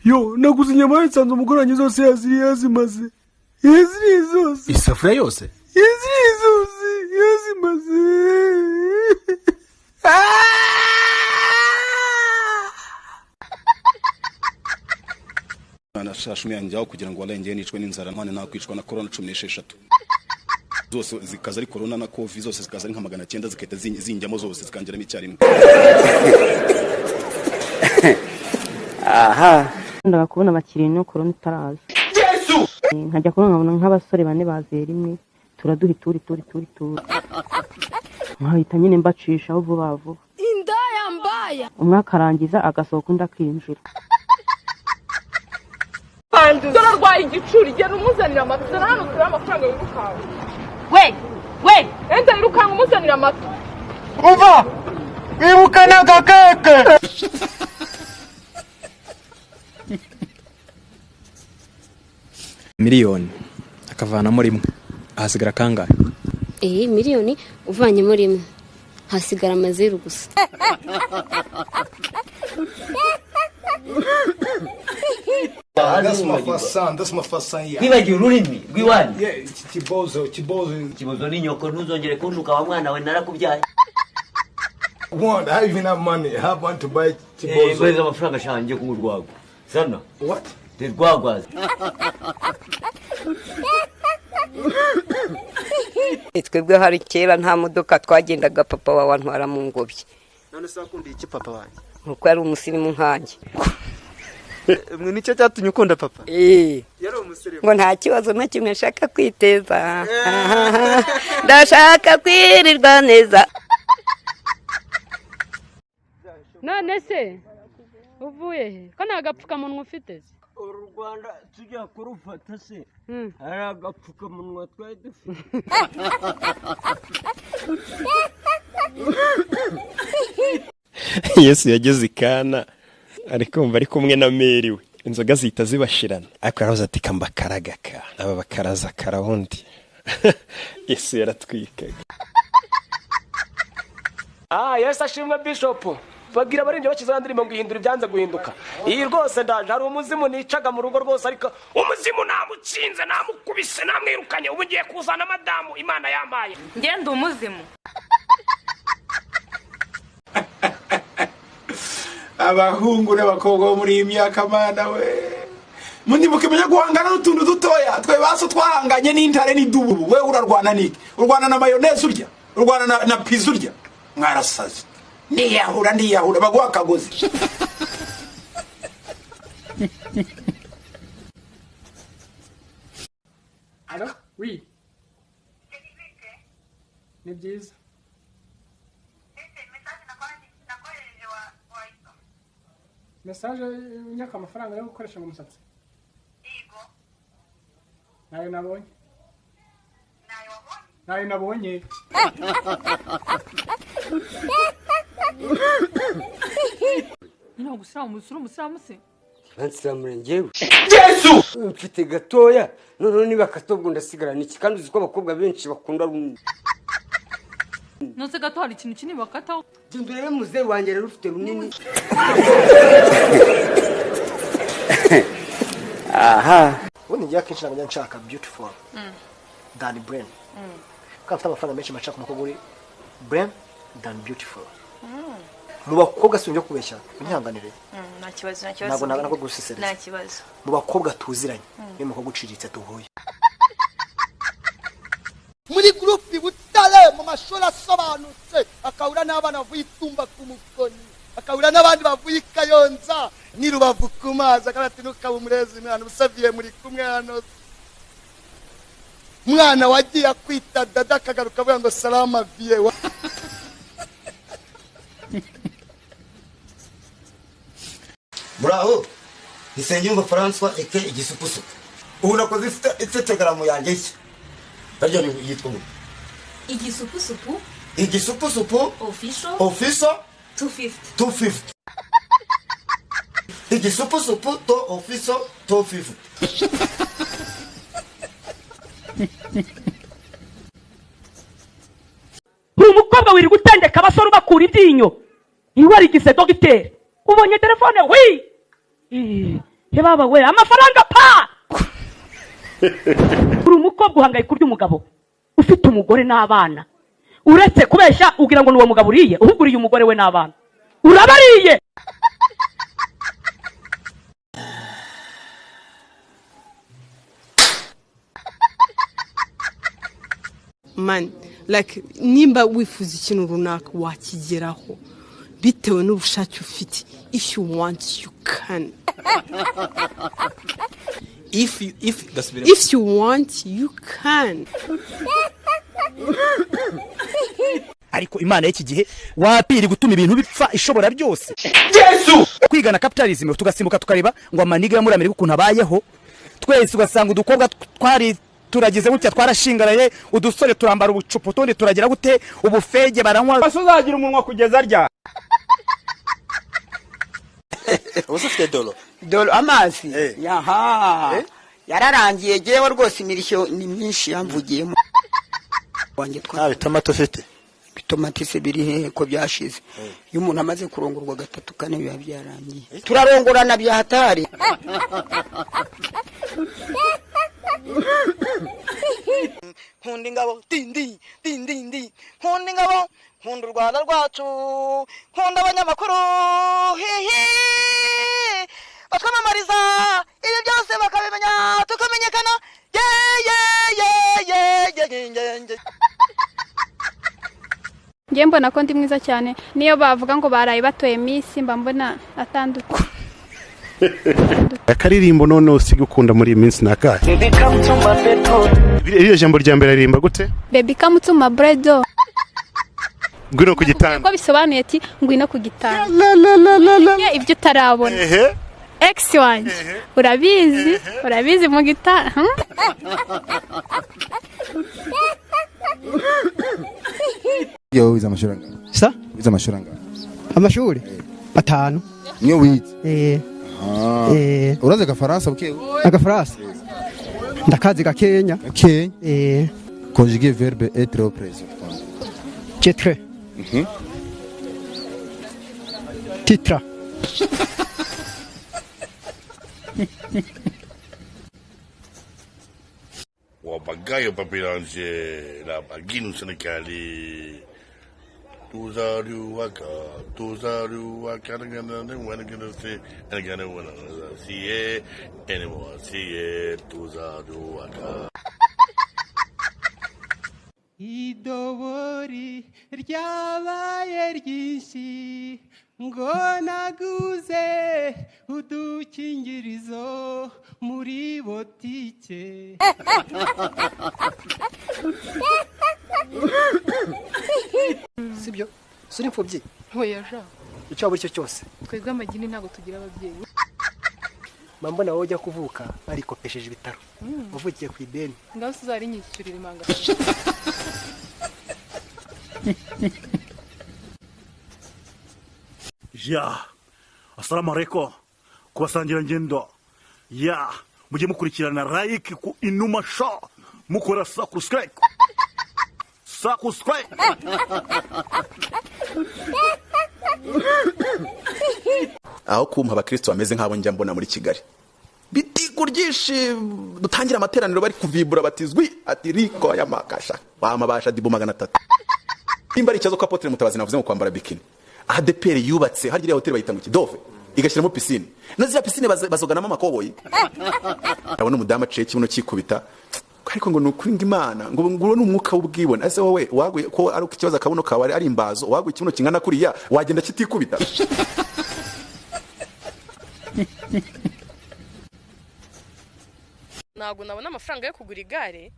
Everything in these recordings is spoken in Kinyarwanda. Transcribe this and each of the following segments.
Yo, naguze inyama y'insanzu umugoranye zose yazimaze. Yaziriye zose. Isafuriya yose? Yaziriye zose yazimaze. Nashashumye yanjye aho kugira ngo walenge nicwe n'inzara none nakwicwa na corona 16 zose zikaza ari corona na covid zose zikaza ari nka 900 zikahita zinjyamo zose zikangeramo icyarimwe. Aha ndaga kubona abakiriye no corona itaraza. Yesu nkajya kubona nk'abasore bane bazera imwe turaduha turi nkahita nyine mbacisha aho vuba vuba indaya mbaya umwe akarangiza agasohoka undi akinjira. Dora rwaye igicuri gena umuzanira amata hano turi amafaranga y'urukawe. We enda y'urukanga umuzanira amata. Uva wibuka n'agakeke. Miliyoni akavanamo rimwe ahasigara kangahe? Miliyoni uvanyemo rimwe hasigara amazeru gusa. That's my first son. Nibagiye ururimi rw'iwanyu. Kibozo ni nyoko ntuzongere kunduka wa mwana we narakubyaye. What? I even have money. I want to buy kibozo. Beza amafaranga shanje kungurwago. Sana. What? Dirwagwaza. Twebwe hari kera nta modoka twagendaga papa wa wantwara mu ngobyi. None se wakundi iki papa wanjye? Nuko ari umusirimu nkanjye. Mwe nicyo cyatumye ukunda papa? Yari umusirimu. Ngo nta kibazo na kimwe nshaka kwiteza. Ndashaka kwirirwa neza. None se uvuye he? Ko nagapfukamunwa ufite? Rwanda tujya kurufata se. Hari agapfukamunwa twari dufite. Yesu yageze ikana ariko umva ari kumwe na Mary we inzoga zihita zibashirana ariko aravuze ati kamba karagaka aba bakaraza karabundi. Yesu yaratwikaga. Yesu ashimwe Bishop. Bagira barinje bakizana ndirimo guhindura ibyanze guhinduka. Iyi rwose ndaje hari umuzimu nicaga mu rugo rwose ariko umuzimu namucinze namukubise namwirukanye ubu ngiye kuzana madamu Imana yambaye. Ngenda umuzimu. Abahungu n'abakobwa muri imyaka mana we. Mundi mukimenya guhangana n'utuntu dutoya twe baso twahanganye n'intare n'idubu we urarwana niki? Urwana na mayonnaise urya? Urwana na pizza urya? Mwarasaze. Ndiyahura bagwa kagozi. Allô? Oui. Ni byiza. Message nyaka amafaranga yo gukoresha mu musatsi. Yego. Nayo nabonye. Nayo nabonye. Ino gusiramu musiramu se. Bansiramure ngewe. Yesu! Mfite gatoya. None niba katobwo ndasigara niki kandi uziko abakobwa benshi bakunda rumwe. Nose gato hari ikintu kinini bakataho. Ndurebe muze wanjye rero ufite runini. Aha. Ubundi njya kenshi nabanya nshaka beautiful. Than brain. Kafite amafaranga menshi mashaka umukobwa uri brain than beautiful. Mu bakobwa sinjye kubeshya unyihanganire. Nta kibazo. Ntabwo nabana ko gusisera. Nta kibazo. Mu bakobwa tuziranye ni umukobwa uciritse tuhuye. Muri groupe butale mu mashuri asobanutse akawura n'abana bavuyitumba ku mukoni akawura n'abandi bavuye Kayonza ni Rubavu kumaza kandi nukaba umurezi mwana usaviye muri kumwe hano mwana wagiye kwita dada kagaruka avuga ngo salama vie Bravo Isengyumva François eke igisupusupu ubu nakoze Instagram yanjye iki Tajya ni yitwa ngo Igisupusupu official 250 Igisupusupu to official 250 Umukobwa wiri gutendeka abasore bakura ibyinyo. Iwe ari gise dogiteri. Ubonye telefone wi. baba we amafaranga pa uri umukobwa uhangayika kurya umugabo ufite umugore n'abana uretse kubeshya ugira ngo ni uwo mugabo uriye ahubwo uriye umugore we n'abana urabariye. Man, like nimba wifuza ikintu runaka wakigeraho bitewe n'ubushake ufite. If you want you can. If you want you can. Ariko Imana y'iki gihe wapiri gutuma ibintu bipfa ishobora byose. Yesu kwigana capitalism tugasimbuka tukareba ngo amaniga yo muri Amerika ukuntu abayeho twese ugasanga udukobwa twari turagize gutya twarashingaraye udusore turambara ubucupo tonde turagira gute ubufege baranywa basozagira umunwa kugeza rya. Usufite dolo amazi yaha yararangiye jewe rwose imirishyo ni myinshi yamvugiyemo wanjye twa tomato fete tomate se biri he ko byashize iyo umuntu amaze kurongorwa gatatu kane biba byarangiye turarongorana bya hatari. Nkunda ingabo dindi nkunda ingabo nkunda u Rwanda rwacu nkunda abanyamakuru hihi bakamamariza ibi byose bakabimenya tukamenyekana ngiye mbona ko ndi mwiza cyane niyo bavuga ngo baraye batoye Miss mba mbona atandukanye. Akaririmbo none usiga ukunda muri iyi minsi nakahe? Iriya jambo rya mbere aririmba gute? Baby come to my bredo. Ngwino ku gitanda. Ko bisobanuye ati ngwino ku gitanda. Ibyo utarabona. Ex wanje. Urabizi mu gitanda. Yo wiza amashuranga. Sa? Wiza amashuranga. Amashuri? 5. Niyo wize. Uraze agafaransa bukewe? Agafaransa? Ndakazi gakenya. Kenya? Conjuguer verbe être au présent. Chetre. Titra. Wabagayo papiranje la baginu senekali. Tuzaru waka ngana wana gonna say and gonna wanna see it anymore see it tuzaru waka. Idobori ryabaye ryinshi ngo naguze udukingirizo muri botike. Sibyo suri imfubyi Hoya ja icyo buri cyo cyose twebwe amagini ntago tugira ababyeyi. Mambona wowe ujya kuvuka arikopesheje ibitaro uvukiye ku ideni ngaho uzari nyishyurira imanga. Ya assalamu alaikum kubasangira ngendo ya mujye mukurikirana like ku Inuma Show mukora subscribe aho kumpa abakristo bameze nk'abo njya mbona muri Kigali bitigo ryinshi dutangira amateraniro bari kuvibura batizwi ati riko ya makasha bamabasha dibo 300 imba ari cyazo ko Apotre Mutabazi navuze ngo kwambara bikini ADPR yubatse harya hotel bayita mu Kidove igashyiramo piscine naziya piscine bazoganamo amakoboyi abona umudamu aciye kibuno kikubita ariko ngo nukuringa Imana ngo nguro n'umwuka w'ubwibone ase wowe waguye ko ari ikibazo akabuno kawe ari imbazo waguye kibuno kingana kuriya wagenda kitikubita. Ntabwo nabona amafaranga yo kugura igare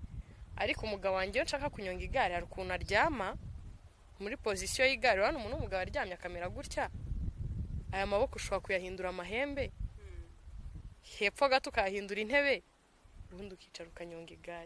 ariko umugabo wanjye nshaka kunyonga igare hari ukuntu aryama muri position y'igare hano umuntu umugabo aryamye akamera gutya aya maboko ushobora kuyahindura amahembe hepfo gato ukahindura intebe ubundi ukicara ukanyonga igare.